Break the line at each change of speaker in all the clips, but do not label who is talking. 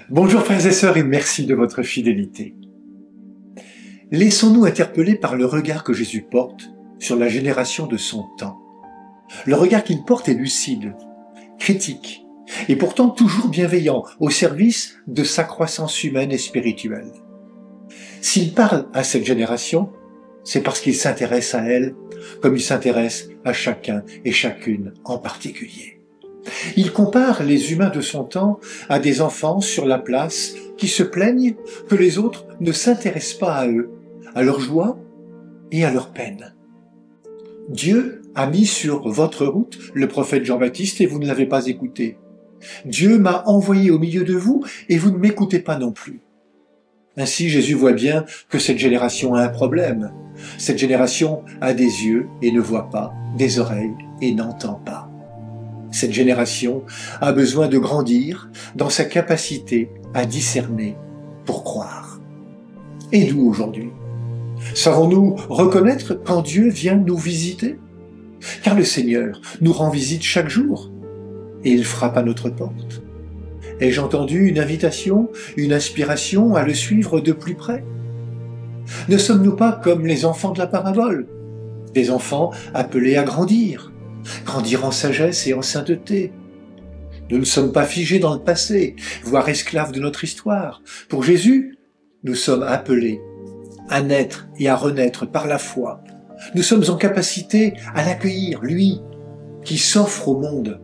Bonjour frères et sœurs et merci de votre fidélité. Laissons-nous interpeller par le regard que Jésus porte sur la génération de son temps. Le regard qu'il porte est lucide, critique et pourtant toujours bienveillant au service de sa croissance humaine et spirituelle. S'il parle à cette génération, c'est parce qu'il s'intéresse à elle comme il s'intéresse à chacun et chacune en particulier. Il compare les humains de son temps à des enfants sur la place qui se plaignent que les autres ne s'intéressent pas à eux, à leur joie et à leur peine. Dieu a mis sur votre route le prophète Jean-Baptiste et vous ne l'avez pas écouté. Dieu m'a envoyé au milieu de vous et vous ne m'écoutez pas non plus. Ainsi, Jésus voit bien que cette génération a un problème. Cette génération a des yeux et ne voit pas, des oreilles et n'entend pas. Cette génération a besoin de grandir dans sa capacité à discerner pour croire. Et nous aujourd'hui, savons-nous reconnaître quand Dieu vient nous visiter? Car le Seigneur nous rend visite chaque jour et il frappe à notre porte. Ai-je entendu une invitation, une inspiration à le suivre de plus près? Ne sommes-nous pas comme les enfants de la parabole, des enfants appelés à grandir en sagesse et en sainteté? Nous ne sommes pas figés dans le passé, voire esclaves de notre histoire. Pour Jésus, nous sommes appelés à naître et à renaître par la foi. Nous sommes en capacité à l'accueillir, lui, qui s'offre au monde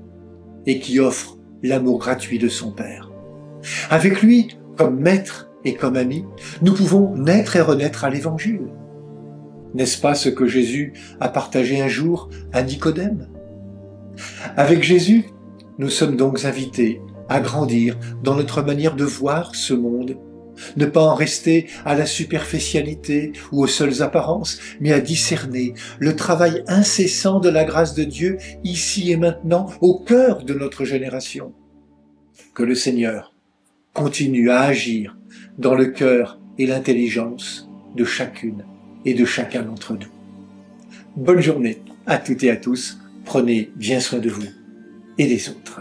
et qui offre l'amour gratuit de son Père. Avec lui, comme maître et comme ami, nous pouvons naître et renaître à l'Évangile. N'est-ce pas ce que Jésus a partagé un jour à Nicodème? Avec Jésus, nous sommes donc invités à grandir dans notre manière de voir ce monde, ne pas en rester à la superficialité ou aux seules apparences, mais à discerner le travail incessant de la grâce de Dieu ici et maintenant au cœur de notre génération. Que le Seigneur continue à agir dans le cœur et l'intelligence de chacune et de chacun d'entre nous. Bonne journée à toutes et à tous, prenez bien soin de vous et des autres.